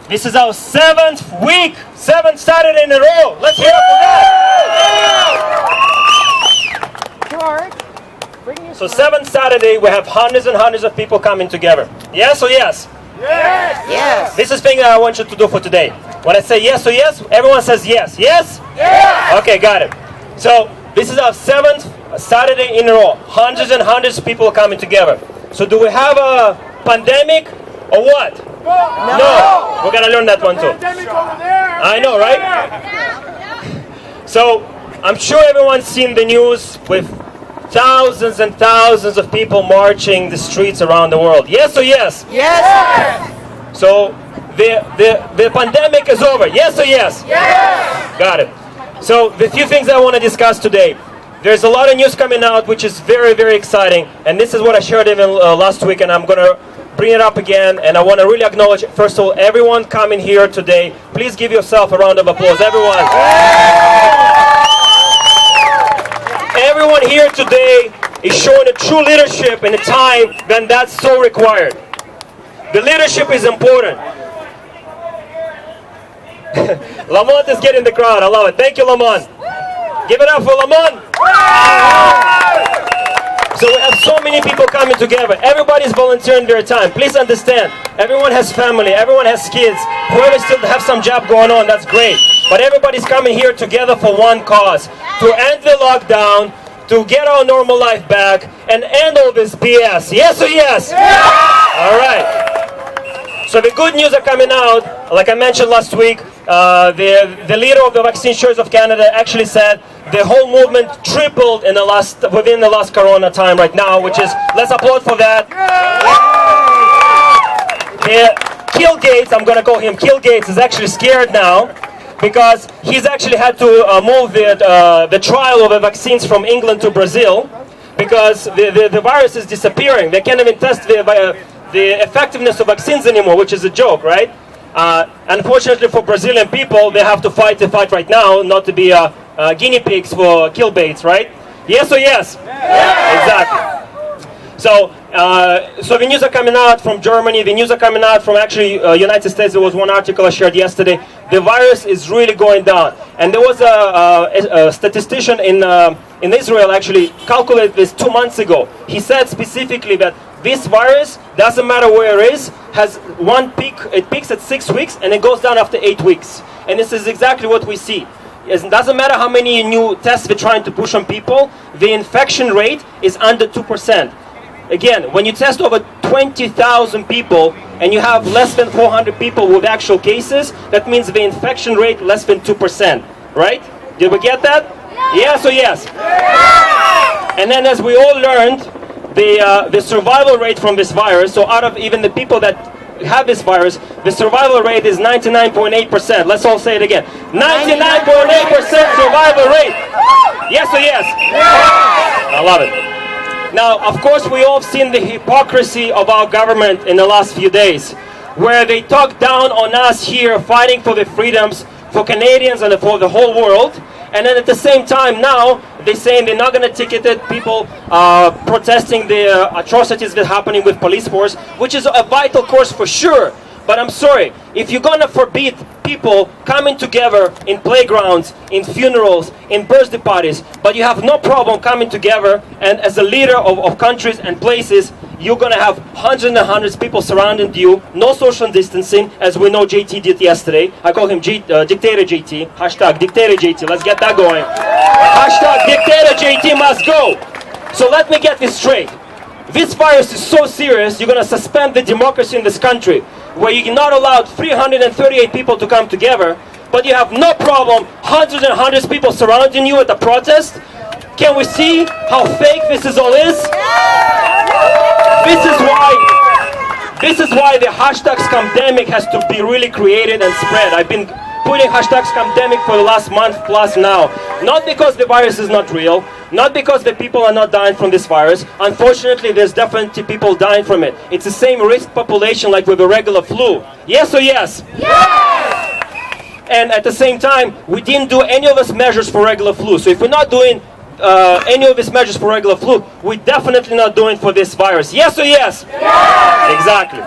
This is our 7th week, 7th Saturday in a row. Let's hear it for that. George, bring your So 7th Saturday, we have hundreds and hundreds of people coming together. Yes or yes? Yes. Yes. This is the thing that I want you to do for today. When I say yes or yes, everyone says yes. Yes? Yes. Okay, got it. So this is our 7th Saturday in a row. Hundreds and hundreds of people are coming together. So do we have a pandemic or what? No. We're gonna learn that one too. I know, right? So I'm sure everyone's seen the news with thousands and thousands of people marching the streets around the world. Yes or yes? Yes. So the pandemic is over. Yes or yes? Yes. Got it. So the few things I want to discuss today. There's a lot of news coming out which is very, very exciting. And this is what I shared even last week, and I'm going to bring it up again. And I want to really acknowledge, first of all, everyone coming here today. Please give yourself a round of applause. Everyone. Everyone here today is showing a true leadership in a time when that's so required. The leadership is important. Lamont is getting the crowd. I love it. Thank you, Lamont. Give it up for Lamont. So we have so many people coming together. Everybody's volunteering their time. Please understand, everyone has family, everyone has kids. Whoever still have some job going on, that's great. But everybody's coming here together for one cause. To end the lockdown, to get our normal life back, and end all this BS. Yes or yes? All right. So the good news are coming out. Like I mentioned last week, the leader of the Vaccine Insurers of Canada actually said the whole movement tripled in within the last Corona time right now, which is, let's applaud for that. Kill Gates, I'm going to call him Kill Gates, is actually scared now because he's actually had to move the trial of the vaccines from England to Brazil because the virus is disappearing. They can't even test the effectiveness of vaccines anymore, which is a joke, right? Unfortunately for Brazilian people, they have to fight the fight right now, not to be guinea pigs for kill baits, right? Yes or yes? Exactly. So the news are coming out from Germany, the news are coming out from actually United States. There was one article I shared yesterday. The virus is really going down. And there was a statistician in Israel actually calculated this 2 months ago. He said specifically that this virus, doesn't matter where it is, has one peak. It peaks at 6 weeks and it goes down after 8 weeks. And this is exactly what we see. It doesn't matter how many new tests we're trying to push on people, the infection rate is under 2%. Again, when you test over 20,000 people and you have less than 400 people with actual cases, that means the infection rate less than 2%, right? Did we get that? Yes or yes? And then as we all learned, the survival rate from this virus, so out of even the people that have this virus, the survival rate is 99.8%. Let's all say it again. 99.8% survival rate. Yes or yes? I love it. Now, of course, we all have seen the hypocrisy of our government in the last few days, where they talk down on us here fighting for the freedoms for Canadians and for the whole world. And then at the same time now, they're saying they're not going to ticket people protesting the atrocities that are happening with police force, which is a vital cause for sure. But I'm sorry, if you're going to forbid people coming together in playgrounds, in funerals, in birthday parties, but you have no problem coming together, and as a leader of countries and places, you're going to have hundreds and hundreds of people surrounding you, no social distancing, as we know JT did yesterday. I call him Dictator JT, hashtag Dictator JT, let's get that going. Hashtag Dictator JT must go. So let me get this straight. This virus is so serious, you're going to suspend the democracy in this country, where you're not allowed 338 people to come together, but you have no problem, hundreds and hundreds of people surrounding you at the protest. Can we see how fake this all is? This is why the hashtag scamdemic has to be really created and spread. I've been putting hashtag scamdemic for the last month plus now. Not because the virus is not real, not because the people are not dying from this virus. Unfortunately, there's definitely people dying from it. It's the same risk population like with a regular flu. Yes or yes? Yes! And at the same time, we didn't do any of these measures for regular flu. So if we're not doing any of these measures for regular flu, we're definitely not doing for this virus. Yes or yes? Yes! Exactly.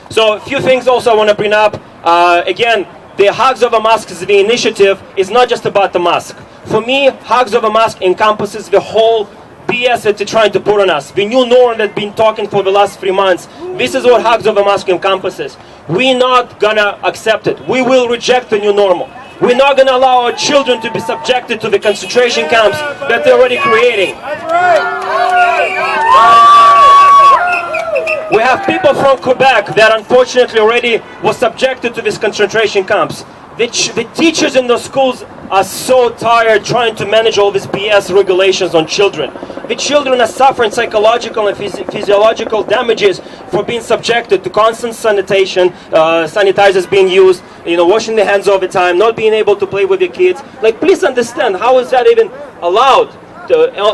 So a few things also I want to bring up. Again, the Hugs of a Mask is the initiative is not just about the mask. For me, Hugs of a Mask encompasses the whole BS that they're trying to put on us. The new norm that's been talking for the last 3 months. This is what Hugs of a Mask encompasses. We're not gonna accept it. We will reject the new normal. We're not gonna allow our children to be subjected to the concentration camps that they're already creating. We have people from Quebec that unfortunately already were subjected to these concentration camps. The teachers in those schools are so tired trying to manage all these BS regulations on children. The children are suffering psychological and physiological damages for being subjected to constant sanitation, sanitizers being used, washing their hands all the time, not being able to play with your kids. Like, please understand, how is that even allowed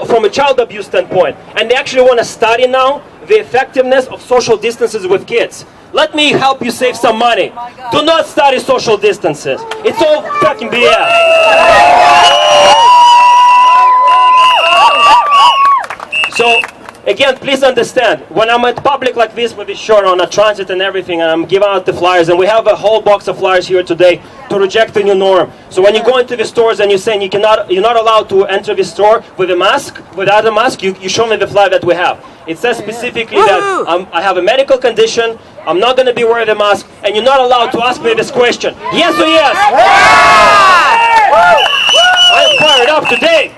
from a child abuse standpoint? And they actually want to study now the effectiveness of social distances with kids. Let me help you save some money. Do not study social distances. It's all fucking BS. So, again, please understand, when I'm at public like this with this shirt on, a transit and everything, and I'm giving out the flyers, and we have a whole box of flyers here today to reject the new norm. So when you go into the stores and you're saying you're not allowed to enter the store with a mask, without a mask, you show me the flyer that we have. It says specifically that I have a medical condition, I'm not going to be wearing the mask, and you're not allowed to ask me this question. Yes or yes? I'm fired up today.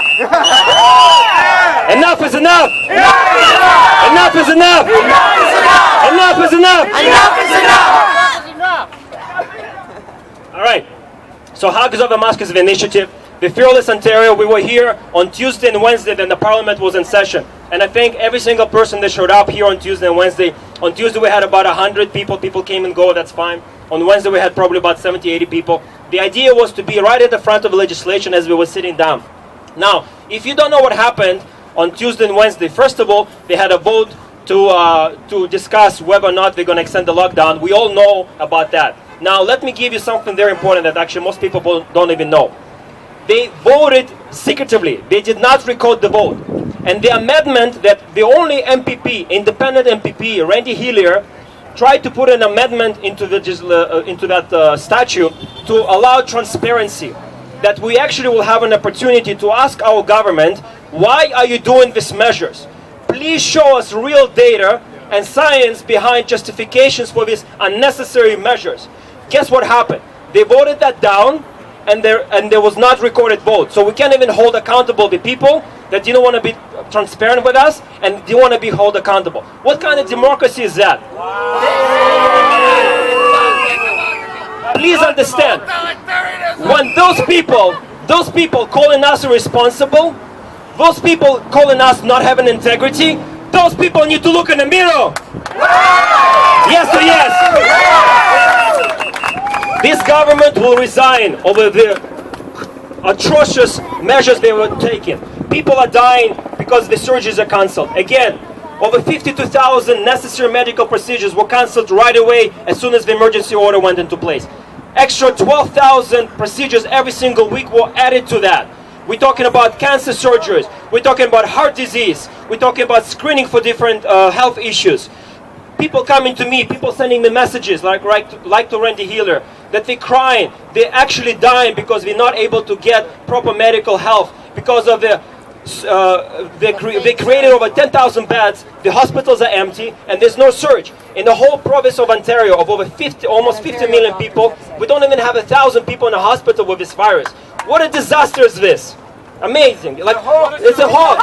Enough is enough. Enough is enough. Enough is enough. Enough is enough. All right. So Hugs of a Mask is the initiative. The Fearless Ontario, we were here on Tuesday and Wednesday when the Parliament was in session. And I thank every single person that showed up here on Tuesday and Wednesday. On Tuesday we had about 100 people. People came and go, that's fine. On Wednesday we had probably about 70, 80 people. The idea was to be right at the front of the legislation as we were sitting down. Now, if you don't know what happened on Tuesday and Wednesday, first of all, they had a vote to discuss whether or not they're going to extend the lockdown. We all know about that. Now, let me give you something very important that actually most people don't even know. They voted secretively. They did not record the vote. And the amendment that the only MPP, independent MPP, Randy Hillier, tried to put an amendment into that statute to allow transparency. That we actually will have an opportunity to ask our government, why are you doing these measures? Please show us real data and science behind justifications for these unnecessary measures. Guess what happened? They voted that down, and there was not recorded vote. So we can't even hold accountable the people that didn't want to be transparent with us and didn't want to be held accountable. What kind of democracy is that? Please understand, when those people calling us irresponsible, those people calling us not having integrity, those people need to look in the mirror. Yes or yes? This government will resign over the atrocious measures they were taking. People are dying because the surgeries are cancelled. Again, over 52,000 necessary medical procedures were cancelled right away as soon as the emergency order went into place. Extra 12,000 procedures every single week were added to that. We're talking about cancer surgeries. We're talking about heart disease. We're talking about screening for different health issues. People coming to me, people sending me messages like to Randy Healer, that they're crying, they're actually dying because we're not able to get proper medical health because of they created over 10,000 beds, the hospitals are empty, and there's no surge. In the whole province of Ontario, of over almost 50 million people, we don't even have 1,000 people in a hospital with this virus. What a disaster is this? Amazing. Like, it's a hoax.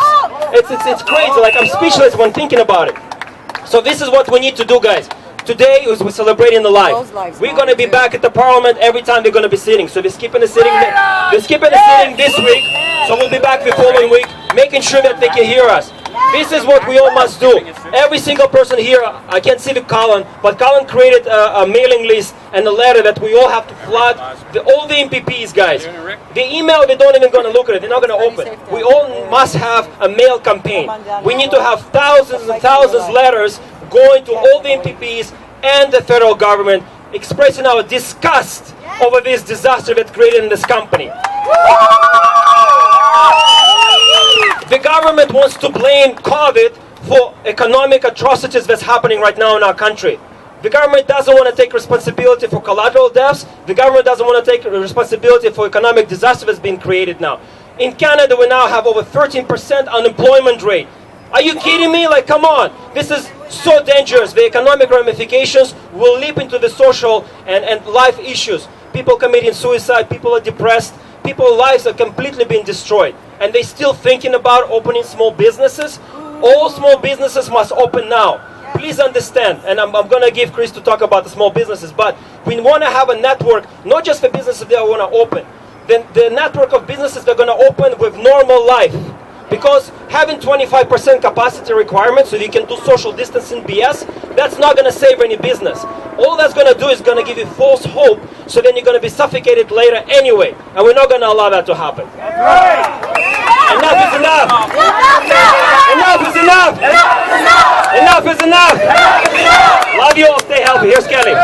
It's crazy. Like, I'm speechless when thinking about it. So this is what we need to do, guys. Today we're celebrating the life. We're going to be back at the Parliament every time they're going to be sitting. So they're skipping the sitting. They're skipping the sitting this week. So we'll be back the following week, making sure that they can hear us. This is what we all must do. Every single person here, I can't see the Colin, but Colin created a mailing list and a letter that we all have to flood all the MPPs, guys. The email, they don't even going to look at it. They're not going to open it. We all must have a mail campaign. We need to have thousands and thousands of letters going to all the MPPs and the federal government expressing our disgust over this disaster that's created in this company. The government wants to blame COVID for economic atrocities that's happening right now in our country. The government doesn't want to take responsibility for collateral deaths. The government doesn't want to take responsibility for economic disaster that's been created now. In Canada, we now have over 13% unemployment rate. Are you kidding me? Like, come on. This is so dangerous. The economic ramifications will leap into the social and life issues. People committing suicide, people are depressed, people's lives are completely being destroyed. And they're still thinking about opening small businesses. All small businesses must open now. Please understand, and I'm going to give Chris to talk about the small businesses, but we want to have a network, not just for businesses that want to open. Then the network of businesses that are going to open with normal life. Because having 25% capacity requirement so you can do social distancing BS, that's not going to save any business. All that's going to do is going to give you false hope, so then you're going to be suffocated later anyway. And we're not going to allow that to happen. Enough is enough! Enough is enough! Enough is enough! Love you all, stay healthy. Here's Kelly.